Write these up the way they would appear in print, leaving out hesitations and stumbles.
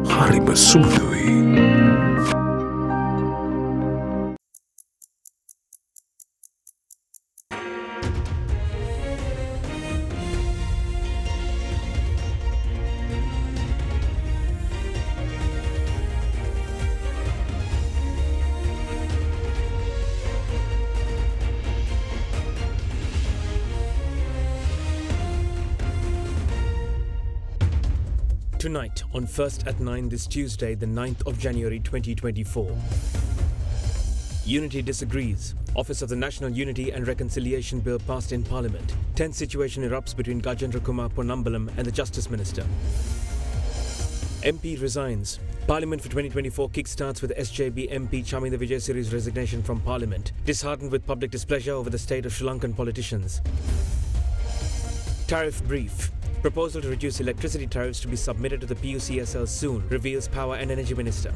හරිම සුමුදුයි. Tonight, on First at 9 this Tuesday, the 9th of January 2024. Unity disagrees. Office of the National Unity and Reconciliation Bill passed in Parliament. Tense situation erupts between Gajendra Kumar Ponnambalam and the Justice Minister. MP resigns. Parliament for 2024 kickstarts with SJB MP Chaminda Vijayasiri's resignation from Parliament, disheartened with public displeasure over the state of Sri Lankan politicians. Tariff brief. Proposal to reduce electricity tariffs to be submitted to the PUCSL soon, reveals Power and Energy Minister.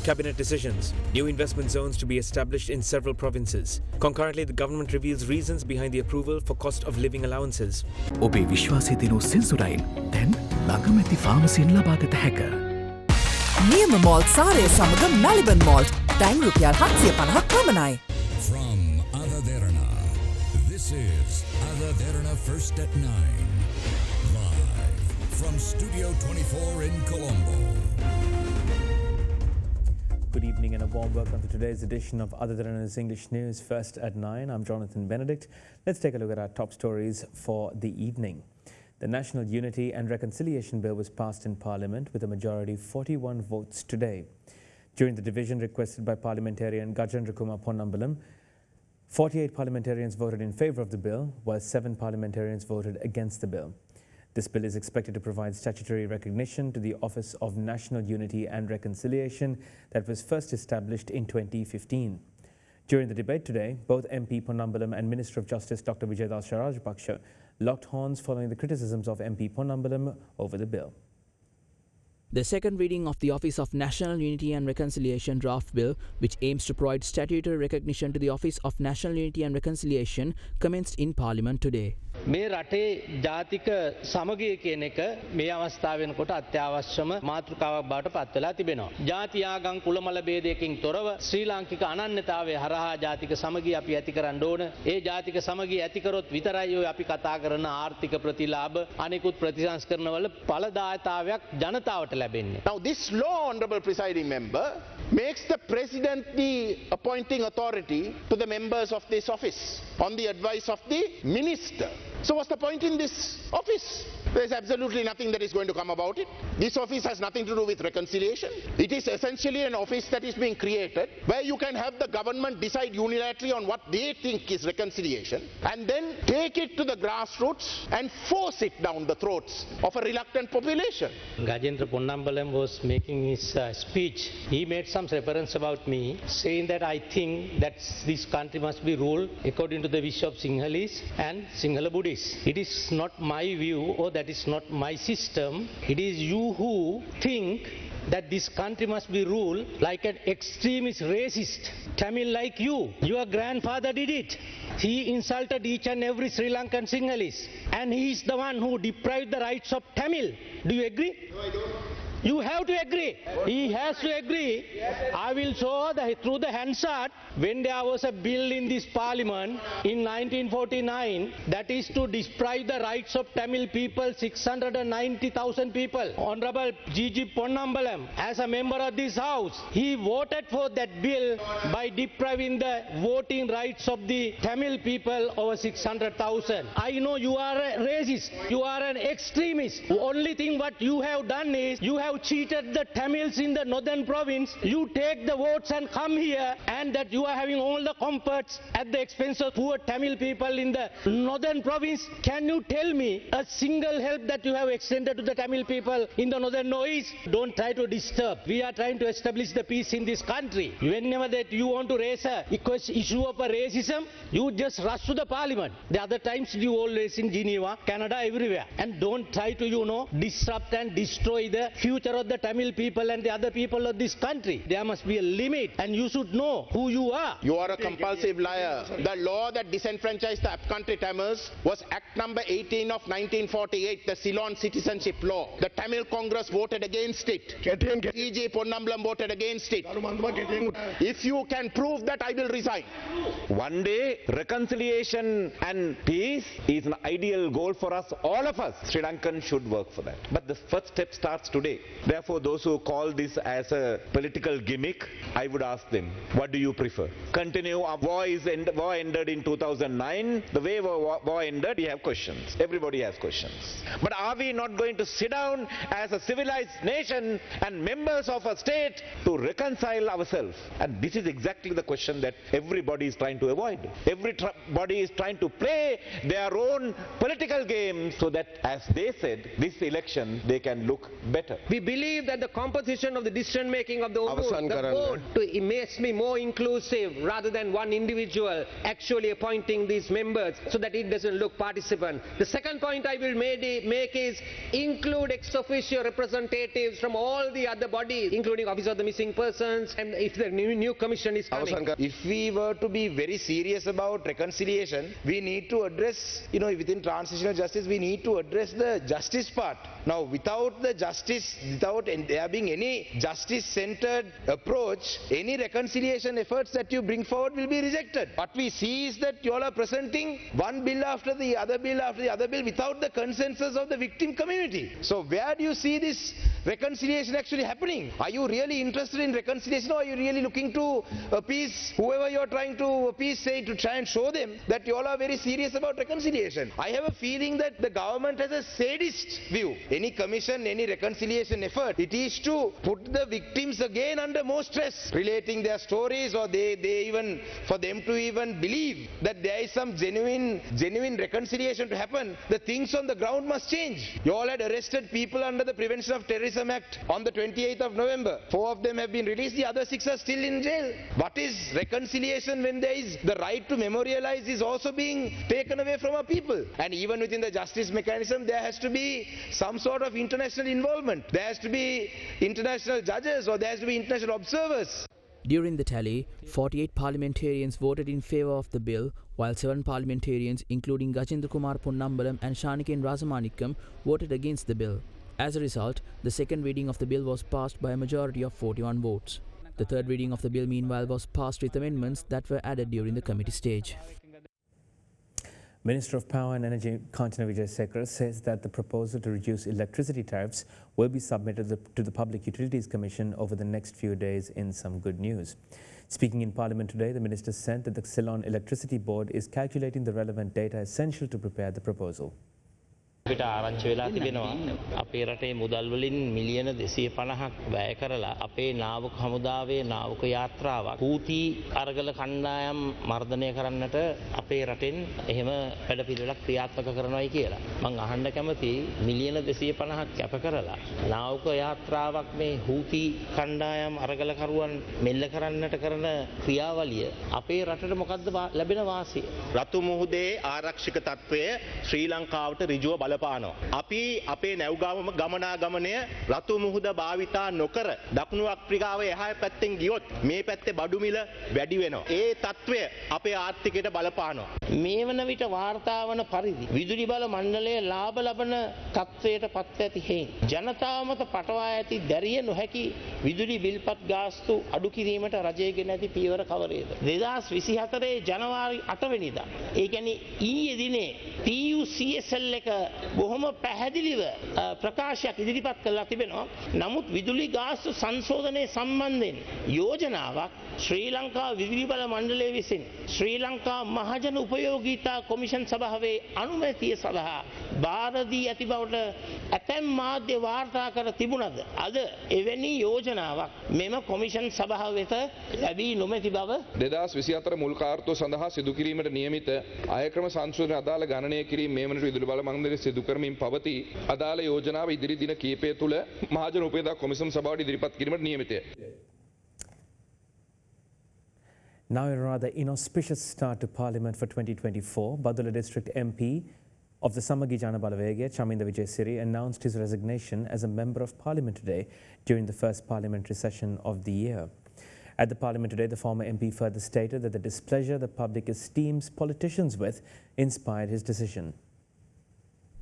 Cabinet decisions. New investment zones to be established in several provinces. Concurrently, the government reveals reasons behind the approval for cost of living allowances. ඔබේ විශ්වාසය දෙනු සෙන්සුරයින් දැන් ළඟමැති ෆාමසියෙන් ලබාගත හැක. නියම malt සාරය සමග Maliban malt දැන් රුපියල් 750ක් පමණයි. From AdaDerana, this is AdaDerana First at 9. Live from Studio 24 in Colombo. Good evening and a warm welcome to today's edition of AdaDerana's English News First at 9. I'm Jonathan Benedict. Let's take a look at our top stories for the evening. The National Unity and Reconciliation Bill was passed in Parliament with a majority 41 votes today. During the division requested by parliamentarian Gajendra Kumar Ponnambalam, 48 parliamentarians voted in favour of the bill, while 7 parliamentarians voted against the bill. This bill is expected to provide statutory recognition to the Office of National Unity and Reconciliation that was first established in 2015. During the debate today, both MP Ponnambalam and Minister of Justice Dr. Vijaydas Rajapaksa locked horns following the criticisms of MP Ponnambalam over the bill. The second reading of the Office of National Unity and Reconciliation draft bill, which aims to provide statutory recognition to the Office of National Unity and Reconciliation, commenced in Parliament today. මේ රටේ ජාතික සමගිය කියන එක මේ අවස්ථාව වෙනකොට අත්‍යවශ්‍යම මාතෘකාවක් බවට පත් වෙලා තිබෙනවා. ජාති ආගම් කුලමල ભેදයකින් තොරව ශ්‍රී ලාංකික අනන්‍යතාවය හරහා ජාතික සමගිය අපි ඇති කරන්න ඕන. ඒ ජාතික සමගිය ඇති කරොත් විතරයි ඔය අපි කතා කරන ආර්ථික ප්‍රතිලාභ අනිකුත් ප්‍රතිසංස්කරණවල ඵලදායතාවයක් ජනතාවට ලැබෙන්නේ. Now this law, honourable presiding member, makes the president the appointing authority to the members of this office on the advice of the minister. So what's the point in this office? There's absolutely nothing that is going to come about it. This office has nothing to do with reconciliation. It is essentially an office that is being created where you can have the government decide unilaterally on what they think is reconciliation and then take it to the grassroots and force it down the throats of a reluctant population. Gajendra Ponnambalam was making his speech. He made some reference about me, saying that I think that this country must be ruled according to the wish of Sinhalese and Sinhala Buddhists. It is not my view or that is not my system. It is you who think that this country must be ruled like an extremist racist Tamil like you. Your grandfather did it. He insulted each and every Sri Lankan Sinhalese and he is the one who deprived the rights of Tamil. Do you agree? No, I don't. You have to agree. He has to agree. I will show through the Hansard when there was a bill in this parliament in 1949 that is to deprive the rights of Tamil people, 690,000 people. Honorable G.G. Ponnambalam, as a member of this house, he voted for that bill by depriving the voting rights of the Tamil people over 600,000. I know you are a racist. You are an extremist. The only thing what you have done is you have cheated the Tamils in the northern province. You take the votes and come here and that you are having all the comforts at the expense of poor Tamil people in the northern province. Can you tell me a single help that you have extended to the Tamil people in the northern noise? Don't try to disturb. We are trying to establish the peace in this country. Whenever that you want to raise a issue of a racism, you just rush to the parliament. The other times you always in Geneva, Canada, everywhere. And don't try to, disrupt and destroy the future future of the Tamil people and the other people of this country. There must be a limit and you should know who you are. You are a compulsive liar. The law that disenfranchised the upcountry Tamils was Act number 18 of 1948, the Ceylon Citizenship Law. The Tamil Congress voted against it. E.J. Ponnambalam voted against it. If you can prove that, I will resign. One day, reconciliation and peace is an ideal goal for us, all of us. Sri Lankans should work for that. But the first step starts today. Therefore, those who call this as a political gimmick, I would ask them, what do you prefer? Continue, war ended in 2009. The way war ended, we have questions. Everybody has questions. But are we not going to sit down as a civilized nation and members of a state to reconcile ourselves? And this is exactly the question that everybody is trying to avoid. Everybody is trying to play their own political game so that, as they said, this election they can look better. We believe that the composition of the decision making of the board makes me more inclusive rather than one individual actually appointing these members so that it doesn't look participant. The second point I will make is include ex officio representatives from all the other bodies, including Office of the Missing Persons, and if the new commission is coming. If we were to be very serious about reconciliation, we need to address, within transitional justice, we need to address the justice part. Now, without the justice, without there being any justice-centered approach, any reconciliation efforts that you bring forward will be rejected. What we see is that you all are presenting one bill after the other bill after the other bill without the consensus of the victim community. So where do you see this reconciliation actually happening? Are you really interested in reconciliation, or are you really looking to appease whoever you are trying to appease, say, to try and show them that you all are very serious about reconciliation? I have a feeling that the government has a sadist view. Any commission, any reconciliation effort, it is to put the victims again under more stress, relating their stories, or they even, for them to even believe that there is some genuine reconciliation to happen, the things on the ground must change. You all had arrested people under the Prevention of Terrorism Act on the 28th of November. 4 of them have been released, the other 6 are still in jail. What is reconciliation when there is the right to memorialize is also being taken away from our people? And even within the justice mechanism, there has to be some sort of international involvement. There has to be international judges, or there has to be international observers. During the tally, 48 parliamentarians voted in favour of the bill, while 7 parliamentarians, including Gajendra Kumar Ponnambalam and Shaniken Rasamanikam, voted against the bill. As a result, the second reading of the bill was passed by a majority of 41 votes. The third reading of the bill, meanwhile, was passed with amendments that were added during the committee stage. Minister of Power and Energy Kanchana Wijesekara says that the proposal to reduce electricity tariffs will be submitted to the Public Utilities Commission over the next few days in some good news. Speaking in Parliament today, the minister said that the Ceylon Electricity Board is calculating the relevant data essential to prepare the proposal. අපිට ආරංචි වෙලා තිබෙනවා අපේ රටේ මුදල් වලින් මිලියන 250ක් වැය කරලා අපේ නාවක හමුදාවේ නාවක යාත්‍රාවක් හූති අරගල කණ්ඩායම් මර්ධනය කරන්නට අපේ රටෙන් එහෙම වැඩපිළිවෙලක් ක්‍රියාත්මක කරනවායි කියලා. මම අහන්න කැමතියි මිලියන 250ක් කැප කරලා නාවක යාත්‍රාවක් මේ හූති කණ්ඩායම් අරගල කරුවන් මෙල්ල කරන්නට කරන ක්‍රියාවලිය අපේ රටට මොකද්ද ලැබෙන වාසිය? රතු මුහුදේ ආරක්ෂක තත්වය ශ්‍රී ලංකාවට ඍජුව අපි අපේ නැව්ගම ගමනාගමනය රතු මුහුද භාවිතා නොකර දකුණු අප්‍රිකාවේ එහා පැත්තෙන් ගියොත් මේ පැත්තේ බඩු මිල වැඩි වෙනවා. ඒ තත්වය අපේ ආර්ථිකයට බලපානවා. මේ වන විට වාර්තා වන පරිදි විදුලි බල මණ්ඩලයේ ලාභ ලබන තත්වයට පත් ඇති හේයින් ජනතාව මත පටවා ඇති දැරිය නොහැකි විදුලි බිල්පත් ගාස්තු අඩු කිරීමට රජය ගෙන ඇති පියවර කවරේද? 2024 ජනවාරි 8 වෙනිදා ඒ කියන්නේ ඊයේ දිනේ PUCSL එක බොහොම පැහැදිලිව ප්‍රකාශයක් ඉදිරිපත් කළා තිබෙනවා. නමුත් විදුලි ගාස්තු සංශෝධනයේ සම්බන්ධයෙන් යෝජනාවක් ශ්‍රී ලංකා විදුලි බල මණ්ඩලය විසින් ශ්‍රී ලංකා මහජන උපයෝගීතා කොමිෂන් සභාවේ අනුමැතිය සඳහා බාර දී ඇති බවට ඇතැම් මාධ්‍ය වාර්තා කර තිබුණද අද එවැනි යෝජනාවක් මෙම කොමිෂන් සභාව වෙත ලැබී නොමැති බව 2024 මුල් කාර්යත්ව සඳහා සිදු කිරීමට නියමිත අයක්‍රම සංශෝධන අදාළ ගණනය කිරීම මේ වන විදුලි බල මණ්ඩලය සිදු කරමින් පවතී. අදාළ යෝජනාව ඉදිරි දින කිහිපය තුළ මහජන උපයෝගීතා කොමිෂන් සභාවට ඉදිරිපත් කිරීමට නියමිතය. Now a rather inauspicious start to Parliament for 2024. Badulla District MP of the Samagi Jana Balawegaya, Chaminda Vijayasiri, announced his resignation as a Member of Parliament today during the first parliamentary session of the year. At the Parliament today, the former MP further stated that the displeasure the public esteems politicians with inspired his decision.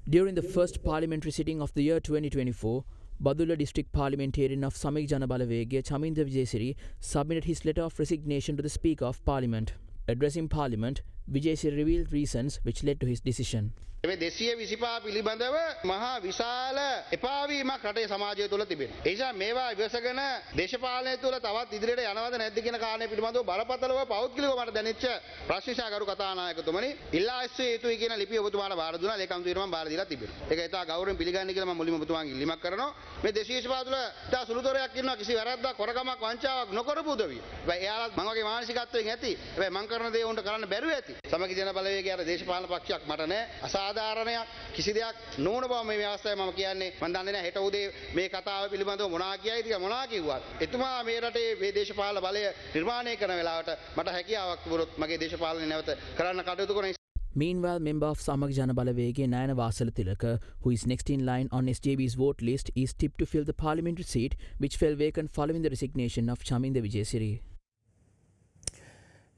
During the first parliamentary sitting of the year 2024, Badula District Parliamentarian of Samagi Jana Balawegaya, Chaminda Vijayasiri, submitted his letter of resignation to the Speaker of Parliament. Addressing Parliament, Vijayasiri revealed reasons which led to his decision. මේ 225 පිළිබඳව මහා විශාල එපාවීමක් රටේ සමාජය තුළ තිබෙනවා. ඒ නිසා මේවා ඉවසගෙන දේශපාලනය තුළ තවත් ඉදිරියට යනවද නැද්ද කියන කාරණේ පිළිබඳව බලපතලව පෞද්ගලිකව මට දැනෙච්ච ප්‍රශ්නිසාකරු කතානායකතුමනි ඉල්ලා ඇස්සේ යුතුයි කියන ලිපිය ඔබතුමාට බාර දුන්නා. ලේකම්තුමීට මම බාර දීලා තිබෙනවා. ඒක ඉතා ගෞරවයෙන් පිළිගන්නේ කියලා මම මුලින්ම ඔබතුමාගෙන් ඉල්ලීමක් කරනවා. මේ 225 තුළ ඉතා සුළුතරයක් ඉන්නවා කිසි වැරද්දක් කොරකමක් වංචාවක් නොකරපු උදවිය. හැබැයි එයාලා මම වගේ මානසිකත්වයෙන් ඇති. හැබැයි මම කරන දේ උන්ට කරන්න බැරුව ඇති. සමගි ජන බලවේගයේ දේශපාලන පක්ෂයක් මට නැහැ. අසාධාරණයක් කිසි දෙයක් නොවන බව මේ අවස්ථාවේ මම කියන්නේ මම දන්නේ නැහැ හෙට උදේ මේ කතාව පිළිබඳව මොනවා කියයිද කියලා මොනවා කිව්වත් එතුමා මේ රටේ මේ දේශපාලන බලය නිර්මාණය කරන වෙලාවට මට හැකියාවක් තිබුණොත් මගේ දේශපාලනය නැවත කරන්න කටයුතු කරන. Meanwhile, member of Samagi Jana Balawegaya Nayana Vasala Tilaka, who is next in line on SJB's vote list, is tipped to fill the parliamentary seat which fell vacant following the resignation of Chaminda Vijayasiri.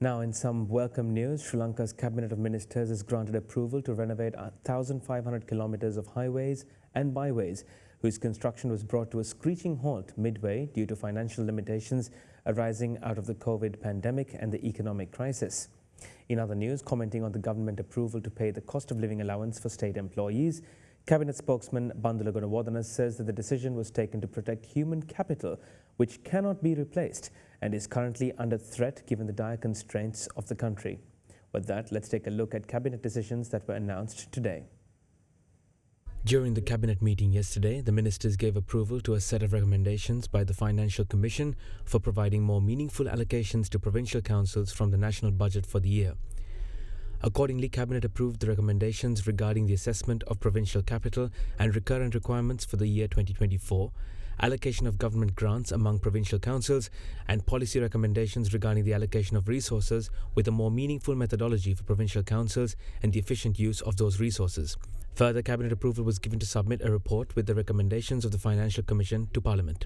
Now, in some welcome news, Sri Lanka's Cabinet of Ministers has granted approval to renovate 1,500 kilometres of highways and byways, whose construction was brought to a screeching halt midway due to financial limitations arising out of the COVID pandemic and the economic crisis. In other news, commenting on the government approval to pay the cost of living allowance for state employees, Cabinet spokesman Bandula Gunawardena says that the decision was taken to protect human capital, which cannot be replaced and is currently under threat given the dire constraints of the country. With that, let's take a look at cabinet decisions that were announced today. During the cabinet meeting yesterday, the ministers gave approval to a set of recommendations by the Financial Commission for providing more meaningful allocations to provincial councils from the national budget for the year. Accordingly, Cabinet approved the recommendations regarding the assessment of provincial capital and recurrent requirements for the year 2024, allocation of government grants among provincial councils, and policy recommendations regarding the allocation of resources with a more meaningful methodology for provincial councils and the efficient use of those resources. Further, Cabinet approval was given to submit a report with the recommendations of the Financial Commission to Parliament.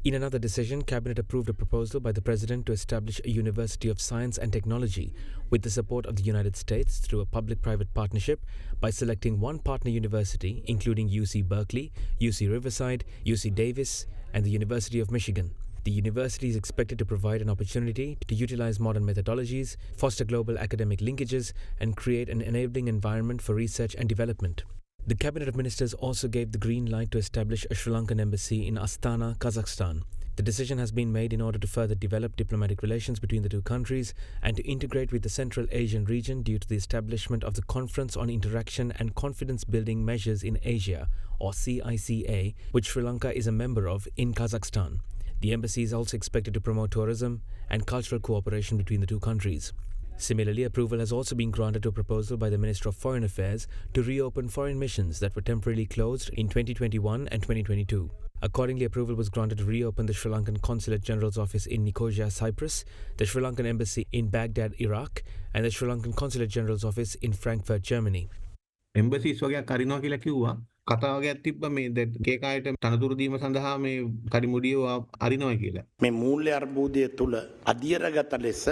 In another decision, Cabinet approved a proposal by the President to establish a University of Science and Technology with the support of the United States through a public-private partnership by selecting one partner university, including UC Berkeley, UC Riverside, UC Davis, and the University of Michigan. The university is expected to provide an opportunity to utilize modern methodologies, foster global academic linkages, and create an enabling environment for research and development. The Cabinet of Ministers also gave the green light to establish a Sri Lankan embassy in Astana, Kazakhstan. The decision has been made in order to further develop diplomatic relations between the two countries and to integrate with the Central Asian region due to the establishment of the Conference on Interaction and Confidence-Building Measures in Asia, or CICA, which Sri Lanka is a member of in Kazakhstan. The embassy is also expected to promote tourism and cultural cooperation between the two countries. Similarly, approval has also been granted to a proposal by the Minister of Foreign Affairs to reopen foreign missions that were temporarily closed in 2021 and 2022. Accordingly, approval was granted to reopen the Sri Lankan Consulate General's Office in Nicosia, Cyprus, the Sri Lankan Embassy in Baghdad, Iraq, and the Sri Lankan Consulate General's Office in Frankfurt, Germany. Embassies වගේ කරිනවා කියලා කිව්වා. කතාව වගේක් තිබ්බ මේ කේක අයට තනතුරු දීම සඳහා මේ කඩිමුඩිය අරිනවා කියලා. මේ මූල්‍ය අර්බුදය තුල අධිරගත ලෙස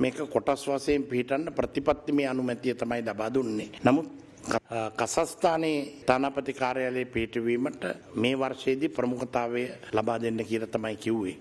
මේක කොටස් වශයෙන් පිටන්න ප්‍රතිපත්තිමය අනුමැතිය තමයි ලබා දුන්නේ. නමුත් කසස්ථානයේ තානාපති කාර්යාලයේ පිටවීමට මේ වර්ෂයේදී ප්‍රමුඛතාවය ලබා දෙන්න කියලා තමයි කිව්වේ.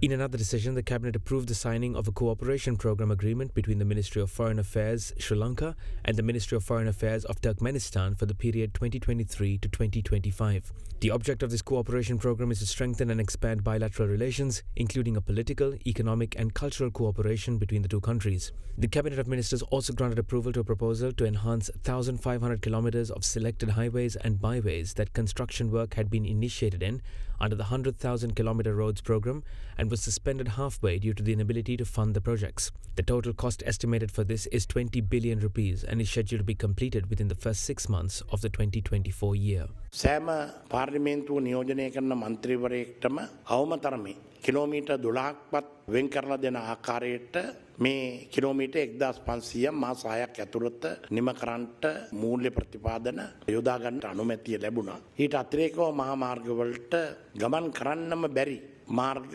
In another decision, the Cabinet approved the signing of a cooperation program agreement between the Ministry of Foreign Affairs, Sri Lanka, and the Ministry of Foreign Affairs of Turkmenistan for the period 2023 to 2025. The object of this cooperation program is to strengthen and expand bilateral relations, including a political, economic, and cultural cooperation between the two countries. The Cabinet of Ministers also granted approval to a proposal to enhance 1,500 kilometers of selected highways and byways that construction work had been initiated in under the 100,000 kilometer roads program and was suspended halfway due to the inability to fund the projects. The total cost estimated for this is 20 billion rupees and is scheduled to be completed within the first 6 months of the 2024 year. සෑම පාර්ලිමේන්තුව නියෝජනය කරන මන්ත්‍රීවරයෙක්ටම අවම තරමේ kilometre 12ක්වත් වෙන් කරලා දෙන ආකාරයට මේ කිලෝමීටර් 1500 මාස 6ක් ඇතුළත නිම කරන්නට මූල්‍ය ප්‍රතිපාදන යොදා ගන්නට අනුමැතිය ලැබුණා. ඊට අතිරේකව මහා මාර්ගවලට ගමන් කරන්නම බැරි මාර්ග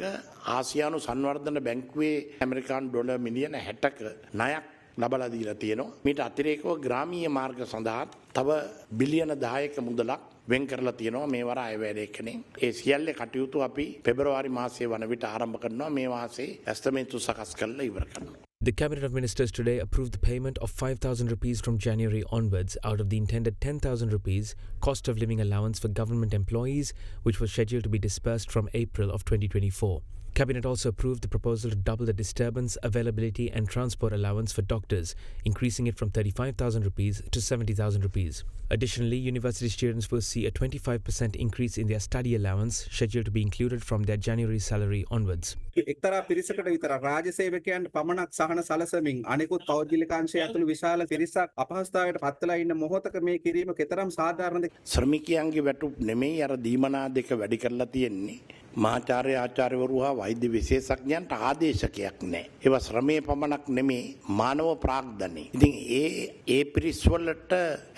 ආසියානු සංවර්ධන බැංකුවේ ඇමරිකානු ඩොලර් මිලියන 60ක ණයක් ලබලා දීලා තියෙනවා. මීට අතිරේකව ග්‍රාමීය මාර්ග සඳහා තව බිලියන 10ක මුදලක් වෙන් කරලා තියෙනවා මේ වර අයවැය ලේඛනයෙන්. ඒ සියල්ල කටයුතු අපි පෙබරවාරි මාසයේ වන විට ආරම්භ කරනවා. මේ මාසයේ ඇස්තමේන්තු සකස් කරලා ඉවර කරනවා. The Cabinet of Ministers today approved the payment of 5,000 rupees from January onwards out of the intended 10,000 rupees cost of living allowance for government employees, which was scheduled to be dispersed from April of 2024. Cabinet also approved the proposal to double the disturbance, availability and transport allowance for doctors, increasing it from 35,000 rupees to 70,000 rupees. Additionally, university students will see a 25% increase in their study allowance, scheduled to be included from their January salary onwards. එක්තරා පිරිසකට විතර රාජ්‍ය සේවකයන්ට පමණක් සහන සැලසමින් අනෙකුත් පෞද්ගලිකාංශය ඇතුළු විශාල පිරිසක් අපහසුතාවයට පත්වලා ඉන්න මොහොතක මේ කිරීම කෙතරම් සාධාරණද? ශ්‍රමිකයන්ගේ වැටුප් නෙමෙයි අර දීමනා දෙක වැඩි කරලා තියෙන්නේ. මහාචාර්ය ආචාර්යවරු හා වෛද්‍ය විශේෂඥයන්ට ආදේශකයක් නැහැ. ඒවා ශ්‍රමයේ පමණක් නෙමෙයි මානව ප්‍රාග්ධනය. ඉතින් ඒ පිරිස් වලට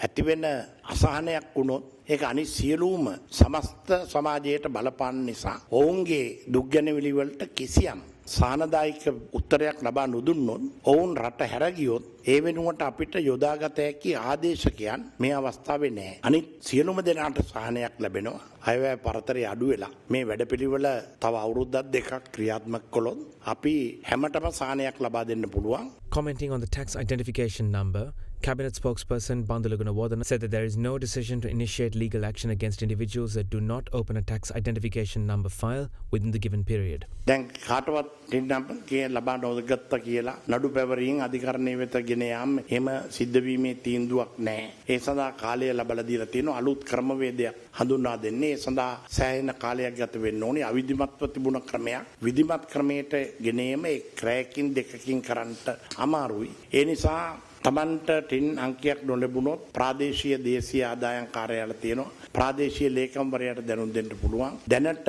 ඇතිවෙන අසහනයක් වුණොත් ඒක අනිත් සියලුම සමස්ත සමාජයට බලපාන නිසා ඔවුන්ගේ දුක් ගැනවිලි වලට කිසියම් සානදායික උත්තරයක් ලබා නොදුන්නොත් ඔවුන් රට හැරගියොත් ඒ වෙනුවට අපිට යොදාගත හැකි ආදේශකයන් මේ අවස්ථාවේ නැහැ. අනිත් සියලුම දෙනාට සහනයක් ලැබෙනවා. අයවැය පරතරය අඩු වෙලා මේ වැඩපිළිවෙල තව අවුරුද්දක් දෙකක් ක්‍රියාත්මක කළොත් අපි හැමතෙම සහනයක් ලබා දෙන්න පුළුවන්. Commenting on the tax identification number, Cabinet spokesperson Bandulu Gunawardena said that there is no decision to initiate legal action against individuals that do not open a tax identification number file within the given period. දැන් කාටවත් ටින්නම් කිය ලබා නොගත්ත කියලා නඩු පැවරීම් අධිකරණය වෙත ගෙන යාම එහෙම සිද්ධ වීමේ තීන්දුවක් නැහැ. ඒ සඳහා කාලය ලබා දීලා තියෙනවා. අලුත් ක්‍රමවේදයක් හඳුන්වා දෙන්නේ. ඒ සඳහා සෑහෙන කාලයක් ගත වෙන්න ඕනේ. අවිධිමත්ව තිබුණ ක්‍රමයක් විධිමත් ක්‍රමයට ගෙන ඒම ක්‍රයකින් දෙකකින් කරන්නට අමාරුයි. ඒ නිසා තමන්ට ටින් අංකයක් නොලැබුණොත් ප්‍රාදේශීය දේශීය ආදායම් කාර්යාලය තියෙනවා. ප්‍රාදේශීය ලේකම්වරයාට දැනුම් දෙන්න පුළුවන්. දැනට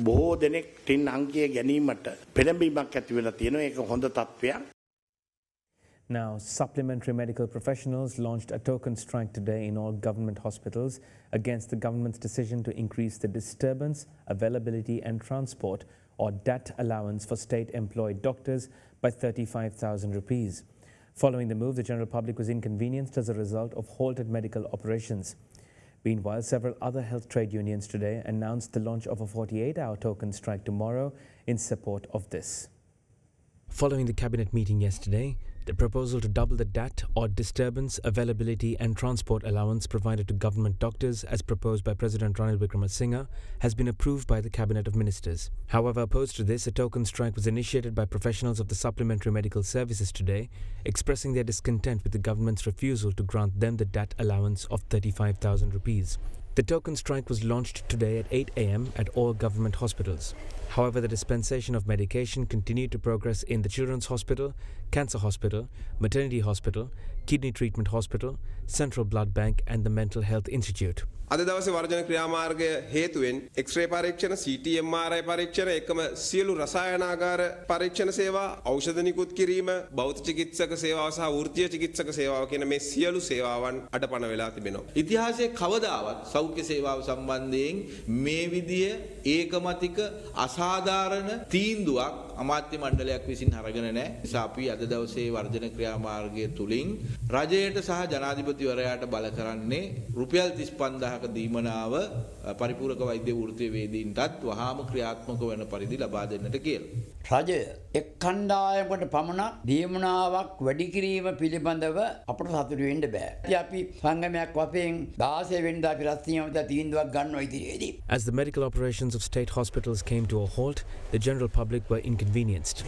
බොහෝ දෙනෙක් ටින් අංකය ගැනීමට පෙළඹීමක් ඇති වෙලා තියෙනවා. ඒක හොඳ තත්ත්වයක්. Now, supplementary medical professionals launched a token strike today in all government hospitals against the government's decision to increase the disturbance, availability and transport or DAT allowance for state-employed doctors by 35,000 rupees. Following the move, the general public was inconvenienced as a result of halted medical operations. Meanwhile, several other health trade unions today announced the launch of a 48-hour token strike tomorrow in support of this. Following the cabinet meeting yesterday, the proposal to double the DAT or disturbance, availability and transport allowance provided to government doctors as proposed by President Ranil Wickremesinghe has been approved by the Cabinet of Ministers. However, opposed to this, a token strike was initiated by professionals of the supplementary medical services today, expressing their discontent with the government's refusal to grant them the DAT allowance of 35,000 rupees. The token strike was launched today at 8 a.m. at all government hospitals. However, the dispensation of medication continued to progress in the Children's Hospital, Cancer Hospital, Maternity Hospital, Kidney Treatment Hospital, Central Blood Bank and the Mental Health Institute. අද දවසේ වර්ජන ක්‍රියාමාර්ගය හේතුවෙන් X-ray පරීක්ෂණ CT MRI පරීක්ෂණ එකම සියලු රසායනාගාර පරීක්ෂණ සේවා ඖෂධ නිකුත් කිරීම භෞතික චිකිත්සක සේවාව සහ වෘත්තීය චිකිත්සක සේවාව කියන මේ සියලු සේවාවන් අඩපණ වෙලා තිබෙනවා. ඉතිහාසයේ කවදාවත් සෞඛ්‍ය සේවාව සම්බන්ධයෙන් මේ විදිය ඒකමතික අසාධාරණ තීන්දුවක් අමාත්‍ය මණ්ඩලයක් විසින් අරගෙන නැහැ. නිසා අපි අද දවසේ වර්ජන ක්‍රියාමාර්ගය තුලින් රජයට සහ ජනාධිපතිවරයාට බල කරන්නේ රුපියල් 35000 දීමනාව පරිපූර්ණක වෛද්‍ය වෘත්තීය වේදීන්ටත් වහාම ක්‍රියාත්මක වෙන පරිදි ලබා දෙන්නට කියලා. රජය එක් කණ්ඩායමකට පමණක් දීමනාවක් වැඩි කිරීම පිළිබඳව අපට සතුටු වෙන්න බෑ. අපි සංගමයක් වශයෙන් 16 වෙනිදා අපි රස්තියමත තීන්දුවක් ගන්නවා ඉදිරියේදී. As the medical operations of state hospitals came to a halt, the general public were inconvenienced.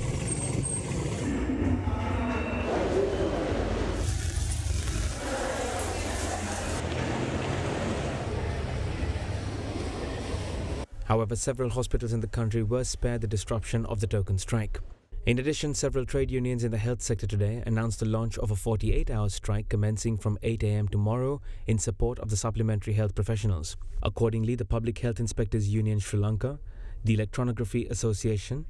However, several hospitals in the country were spared the disruption of the token strike. In addition, several trade unions in the health sector today announced the launch of a 48-hour strike commencing from 8 a.m. tomorrow in support of the supplementary health professionals. Accordingly, the Public Health Inspectors Union Sri Lanka, the Electronography Association,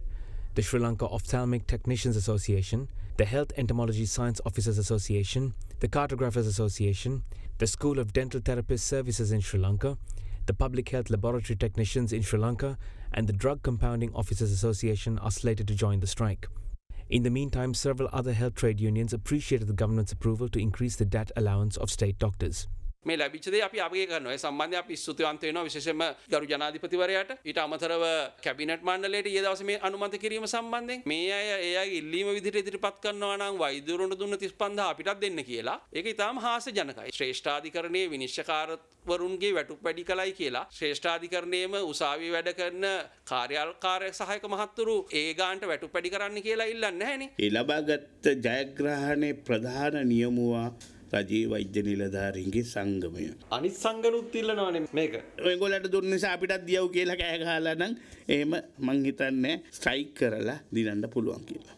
the Sri Lanka Ophthalmic Technicians Association, the Health Entomology Science Officers Association, the Cartographers Association, the School of Dental Therapist Services in Sri Lanka, the Public Health Laboratory Technicians in Sri Lanka, and the Drug Compounding Officers Association are slated to join the strike. In the meantime, several other health trade unions appreciated the government's approval to increase the DAT allowance of state doctors. මේ ලැබිච්ච දේ අපි අගය කරනවා. ඒ සම්බන්ධයෙන් අපි ස්තුතිවන්ත වෙනවා විශේෂයෙන්ම ගරු ජනාධිපතිවරයාට. ඊට අමතරව කැබිනට් මණ්ඩලයට ඊයේ දවසේ මේ අනුමත කිරීම සම්බන්ධයෙන් මේ අය ඒ අයගේ ඉල්ලීම විදිහට ඉදිරිපත් කරනවා නම් වෛද්‍යවරුන්ට දුන්න 35000 අපිටත් දෙන්න කියලා. ඒක ඉතාම හාස්‍යජනකයි. ශ්‍රේෂ්ඨාධිකරණයේ විනිශ්චයකාරවරුන්ගේ වැටුප් වැඩි කලයි කියලා ශ්‍රේෂ්ඨාධිකරණයේම උසාවියේ වැඩ කරන කාර්යාලකාරය සහායක මහත්තුරු ඒ ගානට වැටුප් වැඩි කරන්න කියලා ඉල්ලන්නේ නැහැනේ. ඒ ලබාගත් ජයග්‍රහණයේ ප්‍රධාන නියමුවා රජයේ වෛද්‍ය නිලධාරීන්ගේ සංගමය. අනිත් සංගනුත් ඉල්ලනවානේ මේක. ඔයගොල්ලන්ට දුන්න නිසා අපිටත් දියව් කියලා කෑ ගහලා නම් එහෙම මං හිතන්නේ ස්ට්‍රයික් කරලා දිනන්න පුළුවන් කියලා.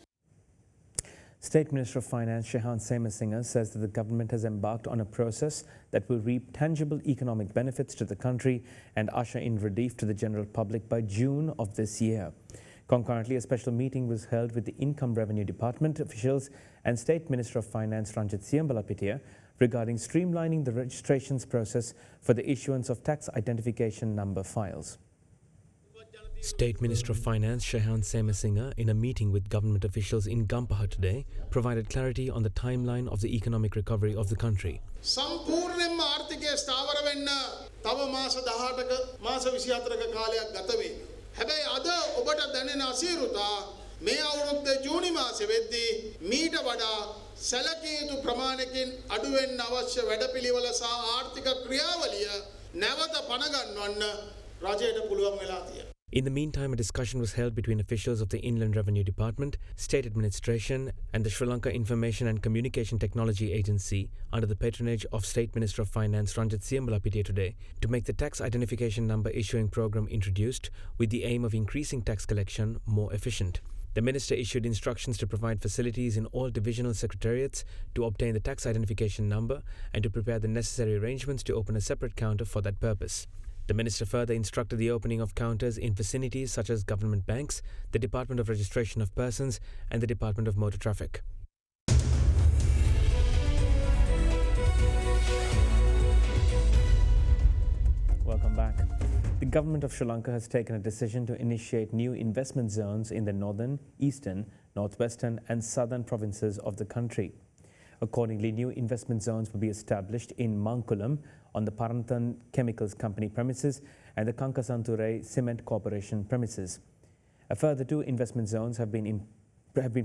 State Minister of Finance Shehan Semasinga says that the government has embarked on a process that will reap tangible economic benefits to the country and usher in relief to the general public by June of this year. Concurrently, a special meeting was held with the Income Revenue Department officials and State Minister of Finance Ranjit Siyambalapitiya regarding streamlining the registrations process for the issuance of tax identification number files. State Minister of Finance Shehan Semasinga, in a meeting with government officials in Gampaha today, provided clarity on the timeline of the economic recovery of the country. සම්පූර්ණයෙන්ම ආර්ථිකය ස්ථාවර වෙන්න තව මාස 18ක මාස 24ක කාලයක් ගත වේ. හැබැයි අද ඔබට දැනෙන අසීරුතා මේ අවුරුද්දේ ජූනි මාසෙ වෙද්දී මීට වඩා සැලකිය යුතු ප්‍රමාණයකින් අඩු වෙන්න අවශ්‍ය වැඩපිළිවෙල සහ ආර්ථික ක්‍රියාවලිය නැවත පණ ගන්වන්න රජයට පුළුවන් වෙලා තියෙනවා. In the meantime, a discussion was held between officials of the Inland Revenue Department, State Administration, and the Sri Lanka Information and Communication Technology Agency under the patronage of State Minister of Finance Ranjit Siyambalapitiya today to make the tax identification number issuing program introduced with the aim of increasing tax collection more efficient. The minister issued instructions to provide facilities in all divisional secretariats to obtain the tax identification number and to prepare the necessary arrangements to open a separate counter for that purpose. The minister further instructed the opening of counters in vicinities such as government banks, the Department of Registration of Persons, and the Department of Motor Traffic. Welcome back. The government of Sri Lanka has taken a decision to initiate new investment zones in the northern, eastern, northwestern, and southern provinces of the country. Accordingly, new investment zones will be established in Mankulam on the Paranthan Chemicals Company premises and the Kankasanture Cement Corporation premises. A further 2 investment zones have been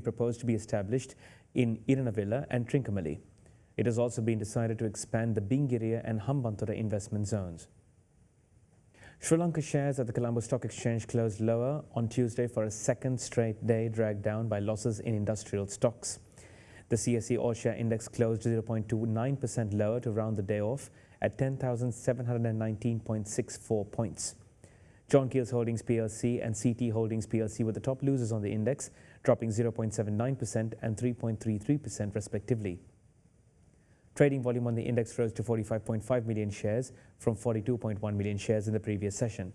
proposed to be established in Iranavilla and Trincomalee. It has also been decided to expand the Bingiria and Hambantota investment zones. Sri Lanka shares at the Colombo Stock Exchange closed lower on Tuesday for a second straight day, dragged down by losses in industrial stocks. The CSE All-Share Index closed 0.29% lower to round the day off at 10,719.64 points. John Keel's Holdings plc and CT Holdings plc were the top losers on the index, dropping 0.79% and 3.33% respectively. Trading volume on the index rose to 45.5 million shares from 42.1 million shares in the previous session.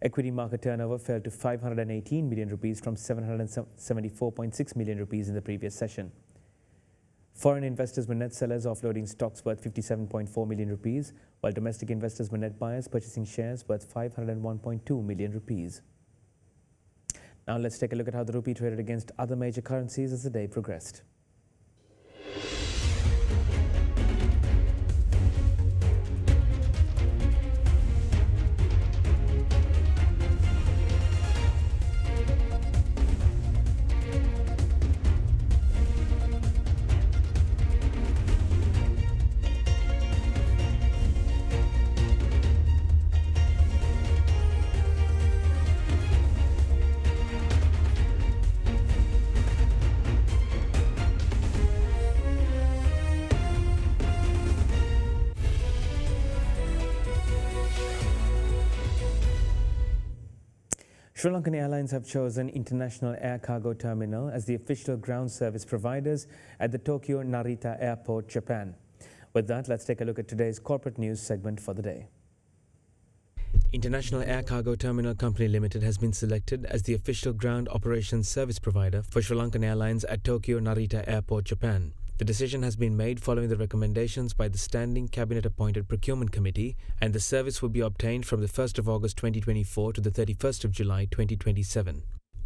Equity market turnover fell to 518 million rupees from 774.6 million rupees in the previous session. Foreign investors were net sellers offloading stocks worth 57.4 million rupees, while domestic investors were net buyers purchasing shares worth 501.2 million rupees. Now let's take a look at how the rupee traded against other major currencies as the day progressed. Sri Lankan Airlines have chosen International Air Cargo Terminal as the official ground service providers at the Tokyo Narita Airport, Japan. With that, let's take a look at today's corporate news segment for the day. International Air Cargo Terminal Company Limited has been selected as the official ground operations service provider for Sri Lankan Airlines at Tokyo Narita Airport, Japan. The decision has been made following the recommendations by the Standing Cabinet-appointed Procurement Committee, and the service will be obtained from the 1st of August 2024 to the 31st of July 2027.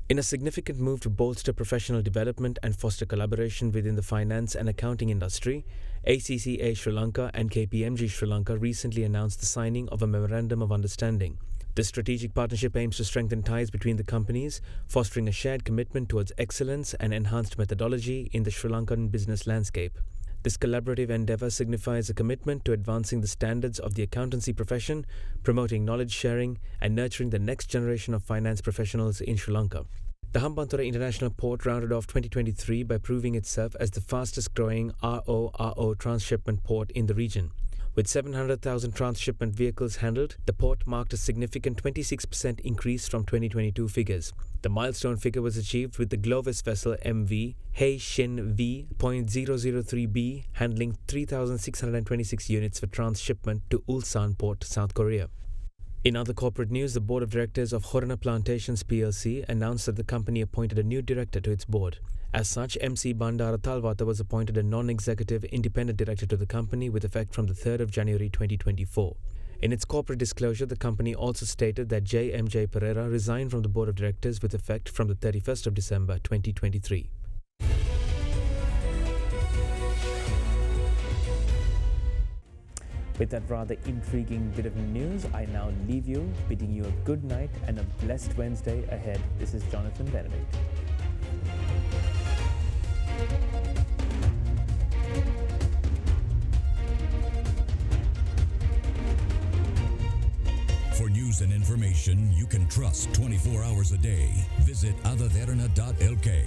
In a significant move to bolster professional development and foster collaboration within the finance and accounting industry, ACCA Sri Lanka and KPMG Sri Lanka recently announced the signing of a Memorandum of Understanding. This strategic partnership aims to strengthen ties between the companies, fostering a shared commitment towards excellence and enhanced methodology in the Sri Lankan business landscape. This collaborative endeavour signifies a commitment to advancing the standards of the accountancy profession, promoting knowledge sharing, and nurturing the next generation of finance professionals in Sri Lanka. The Hambantota International Port rounded off 2023 by proving itself as the fastest growing RORO transshipment port in the region. With 700,000 transshipment vehicles handled, the port marked a significant 26% increase from 2022 figures. The milestone figure was achieved with the Glovis vessel MV Hei Shin V.003B handling 3,626 units for transshipment to Ulsan Port, South Korea. In other corporate news, the board of directors of Horana Plantations PLC announced that the company appointed a new director to its board. As such, MC Bandara Talwata was appointed a non-executive independent director to the company with effect from the 3rd of January 2024. In its corporate disclosure, the company also stated that J.M.J. Pereira resigned from the board of directors with effect from the 31st of December 2023. With that rather intriguing bit of news, I now leave you, bidding you a good night and a blessed Wednesday ahead. This is Jonathan Benedict. For news and information you can trust 24 hours a day, visit AdaDerana.lk.